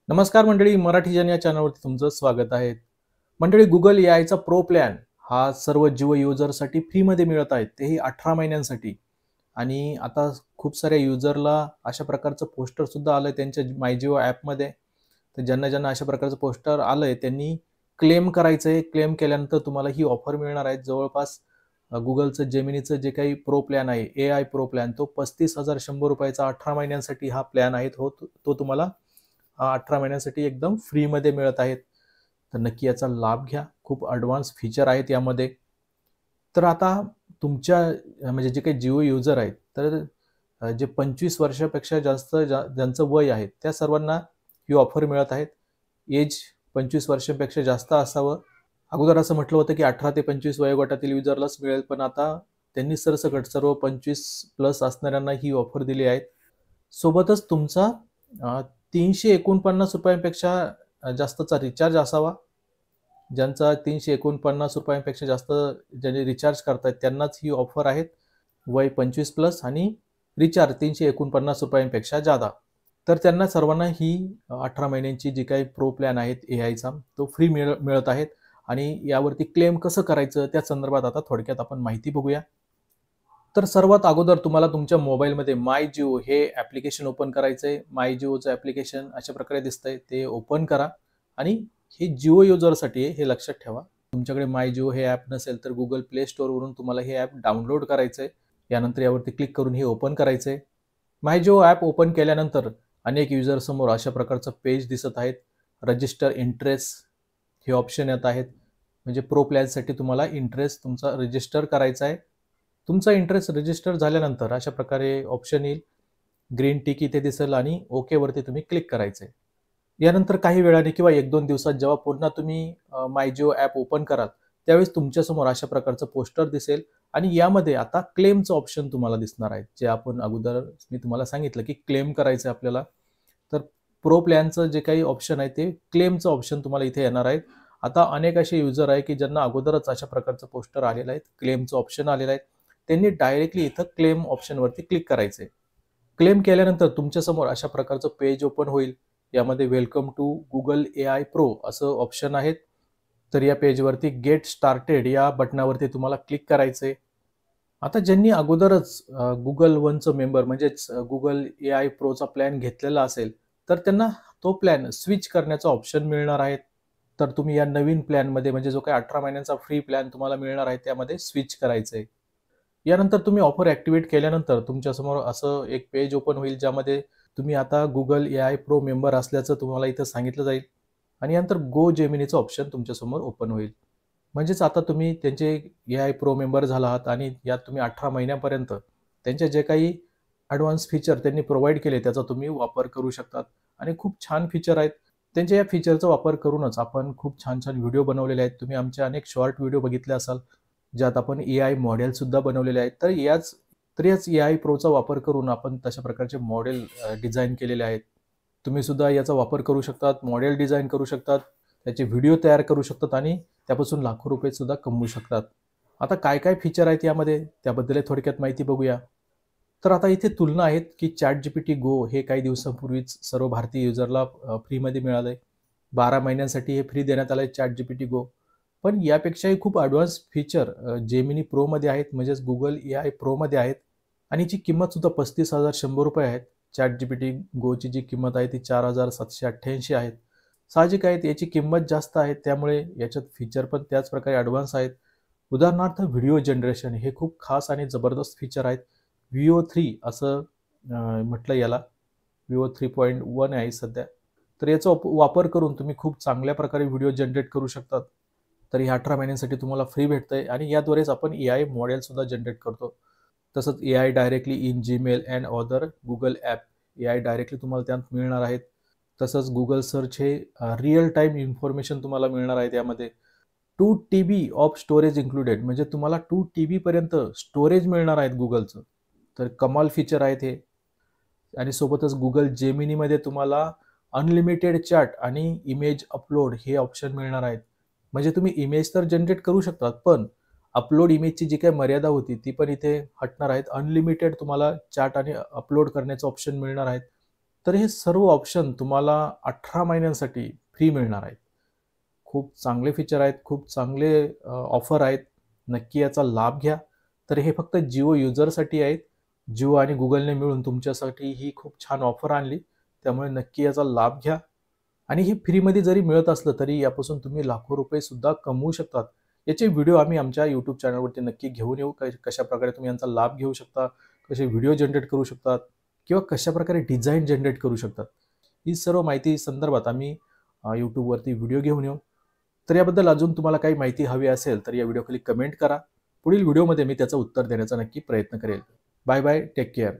नमस्कार मंडळी, मराठी जन या चॅनलवरती तुमचं स्वागत आहे. मंडळी, Google एआयचा प्रो प्लॅन हा सर्व जिओ युजरसाठी फ्रीमध्ये मिळत आहे, तेही 18 महिन्यांसाठी. आणि आता खूप साऱ्या युजरला अशा प्रकारचं पोस्टर सुद्धा आलंय त्यांच्या माय जिओ ॲपमध्ये. तर ज्यांना ज्यांना अशा प्रकारचं पोस्टर आलंय त्यांनी क्लेम करायचंय. क्लेम केल्यानंतर तुम्हाला ही ऑफर मिळणार आहे. जवळपास Googleचं जेमिनीचं जे काही प्रो प्लॅन आहे, एआय प्रो प्लॅन, तो ₹35,100 चा 18 महिन्यांसाठी हा प्लॅन आहे. तो तुम्हाला 18 महिन्यांसाठी एकदम फ्रीमध्ये मिळत आहेत. तर नक्की याचा लाभ घ्या. खूप ॲडव्हान्स फीचर आहेत यामध्ये. तर आता तुमच्या म्हणजे जे काही जिओ युजर आहेत, तर जे 25 वर्षापेक्षा जास्त ज्यांचं वय आहे, त्या सर्वांना ही ऑफर मिळत आहेत. एज 25 वर्षांपेक्षा जास्त असावं. अगोदर असं म्हटलं होतं की 18 ते 25 वयोगटातील युजरलाच मिळेल, पण आता त्यांनी सरसकट सर्व 25 प्लस असणाऱ्यांना ही ऑफर दिली आहे. सोबतच तुमचा अ, ₹349 जास्तचा रिचार्ज असावा. ज्यांचा ₹349 जास्त ज्यांनी रिचार्ज करतायत त्यांनाच ही ऑफर आहे. वय 25 प्लस आणि रिचार्ज ₹349 जादा. तर त्यांना सर्वांना ही 18 महिन्यांची जी काही प्रो प्लॅन आहेत एआयचा, तो फ्री मिळत आहेत. आणि यावरती क्लेम कसं करायचं त्या संदर्भात आता थोडक्यात आपण माहिती बघूया. तर सर्वात अगोदर तुम्हाला तुमच्या मोबाईलमध्ये माय जिओ हे ॲप्लिकेशन ओपन करायचं आहे. माय जिओचं ॲप्लिकेशन अशा प्रकारे दिसतंय, ते ओपन करा. आणि हे जिओ युजरसाठी आहे, हे लक्षात ठेवा. तुमच्याकडे माय जिओ हे ॲप नसेल तर Google प्ले स्टोअरवरून तुम्हाला हे ॲप डाउनलोड करायचं आहे. यानंतर यावरती क्लिक करून हे ओपन करायचं आहे. माय जिओ ॲप ओपन केल्यानंतर अनेक युजरसमोर अशा प्रकारचं पेज दिसत आहेत. रजिस्टर इंटरेस्ट हे ऑप्शन येत आहेत. म्हणजे प्रो प्लॅनसाठी तुम्हाला इंटरेस्ट तुमचा रजिस्टर करायचा आहे. तुमचा इंटरेस्ट रजिस्टर झाल्यानंतर अशा प्रकारे ऑप्शन येईल. ग्रीन टिक इथे दिसेल आणि ओकेवरती तुम्ही क्लिक करायचं आहे. यानंतर काही वेळाने किंवा 1-2 दिवसात जेव्हा पुन्हा तुम्ही माय जिओ ॲप ओपन कराल, त्यावेळेस तुमच्यासमोर अशा प्रकारचं पोस्टर दिसेल आणि यामध्ये आता क्लेमचं ऑप्शन तुम्हाला दिसणार आहे. जे आपण अगोदर मी तुम्हाला सांगितलं की क्लेम करायचं आहे आपल्याला. तर प्रो प्लॅनचं जे काही ऑप्शन आहे ते क्लेमचं ऑप्शन तुम्हाला इथे येणार आहे. आता अनेक असे युजर आहे की ज्यांना अगोदरच अशा प्रकारचं पोस्टर आलेलं आहे, क्लेमचं ऑप्शन आलेलं आहे. त्यांनी डायरेक्टली इथं क्लेम ऑप्शनवरती क्लिक करायचं आहे. क्लेम केल्यानंतर तुमच्यासमोर अशा प्रकारचं पेज ओपन होईल. यामध्ये welcome to Google AI pro असं ऑप्शन आहेत. तर या पेजवरती गेट स्टार्टेड या बटनावरती तुम्हाला क्लिक करायचं आहे. आता ज्यांनी अगोदरच Google वनचं मेंबर म्हणजेच Google एआय प्रोचा प्लॅन घेतलेला असेल, तर त्यांना तो प्लॅन स्विच करण्याचा ऑप्शन मिळणार आहे. तर तुम्ही या नवीन प्लॅनमध्ये म्हणजे जो काही 18 महिन्यांचा फ्री प्लॅन तुम्हाला मिळणार आहे, त्यामध्ये स्विच करायचं आहे. यानंतर तुम्ही ऑफर ॲक्टिव्हेट केल्यानंतर तुमच्यासमोर असं एक पेज ओपन होईल, ज्यामध्ये तुम्ही आता Google एआय प्रो मेंबर असल्याचं तुम्हाला इथं सांगितलं जाईल. आणि यानंतर गो जेमिनीचं ऑप्शन तुमच्यासमोर ओपन होईल. म्हणजेच आता तुम्ही त्यांचे एआय प्रो मेंबर झाला आहात आणि यात तुम्ही 18 महिन्यापर्यंत त्यांचे जे काही ॲडव्हान्स फीचर त्यांनी प्रोव्हाईड केले त्याचा तुम्ही वापर करू शकतात. आणि खूप छान फीचर आहेत. त्यांच्या या फीचरचा वापर करूनच आपण खूप छान-छान व्हिडिओ बनवलेले आहेत. तुम्ही आमचे अनेक शॉर्ट व्हिडिओ बघितले असाल, ज्यात आपण एआय मॉडेलसुद्धा बनवलेले आहेत. तर याच एआय प्रोचा वापर करून आपण तशा प्रकारचे मॉडेल डिझाइन केलेले आहेत. तुम्ही सुद्धा याचा वापर करू शकतात, मॉडेल डिझाइन करू शकतात, त्याचे व्हिडिओ तयार करू शकतात आणि त्यापासून लाखो रुपये सुद्धा कमवू शकतात. आता काय-काय फीचर आहेत यामध्ये त्याबद्दल थोडक्यात माहिती बघूया. तर आता इथे तुलना आहेत की ChatGPT Go हे काही दिवसांपूर्वीच सर्व भारतीय युजरला फ्रीमध्ये मिळालंय. 12 महिन्यांसाठी हे फ्री देण्यात आलंय ChatGPT Go. पण यापेक्षाही खूप ॲडव्हान्स फीचर Gemini Proमध्ये आहेत, म्हणजेच Google एआय प्रोमध्ये आहेत. आणि याची किंमत सुद्धा ₹35,100 आहे. ChatGPT Goची जी किंमत आहे ती 4,788 आहे. साहजिक आहे याची किंमत जास्त आहे, त्यामुळे याच्यात फीचर पण त्याच प्रकारे ॲडव्हान्स आहेत. उदाहरणार्थ व्हिडिओ जनरेशन हे खूप खास आणि जबरदस्त फीचर आहेत. VO3 असं म्हटलं याला. Vivo 3.1 आहे सध्या. तर याचा वापर करून तुम्ही खूप चांगल्या प्रकारे व्हिडिओ जनरेट करू शकतात. तर हे 18 महिन्यांसाठी तुम्हाला फ्री भेटतंय आणि याद्वारेच आपण एआय मॉडेलसुद्धा जनरेट करतो. तसंच AI directly in Gmail and other Google app AI directly तुम्हाला त्यात मिळणार आहेत. तसंच Google सर्च हे रिअल टाईम इन्फॉर्मेशन तुम्हाला मिळणार आहे त्यामध्ये. 2 TB ऑफ स्टोरेज इन्क्लुडेड म्हणजे तुम्हाला 2 TB पर्यंत स्टोरेज मिळणार आहेत Googleचं. तर कमाल फीचर आहेत हे. आणि सोबतच Google Geminiमध्ये तुम्हाला अनलिमिटेड चॅट आणि इमेज अपलोड हे ऑप्शन मिळणार आहेत. म्हणजे तुम्ही इमेज तर जनरेट करू शकता, पण अपलोड इमेजची जी काही मर्यादा होती ती पण इथे हटणार आहेत. अनलिमिटेड तुम्हाला चॅट आणि अपलोड करण्याचं ऑप्शन मिळणार आहेत. तर हे सर्व ऑप्शन तुम्हाला 18 महिन्यांसाठी फ्री मिळणार आहेत. खूप चांगले फीचर आहेत, खूप चांगले ऑफर आहेत. नक्की याचा लाभ घ्या. तर हे फक्त जिओ युजरसाठी आहेत. जिओ आणि Googleने मिळून तुमच्यासाठी ही खूप छान ऑफर आणली. त्यामुळे नक्की याचा लाभ घ्या. आणि हे फ्रीमध्ये जरी मिळत असलं तरी यापासून तुम्ही लाखो रुपये सुद्धा कमवू शकतात. याचे व्हिडिओ आम्ही आमच्या YouTube चॅनलवरती नक्की घेऊन येऊ. कशाप्रकारे तुम्ही यांचा लाभ घेऊ शकता, कसे व्हिडिओ जनरेट करू शकतात किंवा कशाप्रकारे डिझाईन जनरेट करू शकतात. ही सर्व माहिती संदर्भात आम्ही YouTubeवरती व्हिडिओ घेऊन येऊ. तर याबद्दल अजून तुम्हाला काही माहिती हवी असेल तर या व्हिडिओखाली कमेंट करा. पुढील व्हिडिओमध्ये मी त्याचं उत्तर देण्याचा नक्की प्रयत्न करेल. Bye bye. Take care.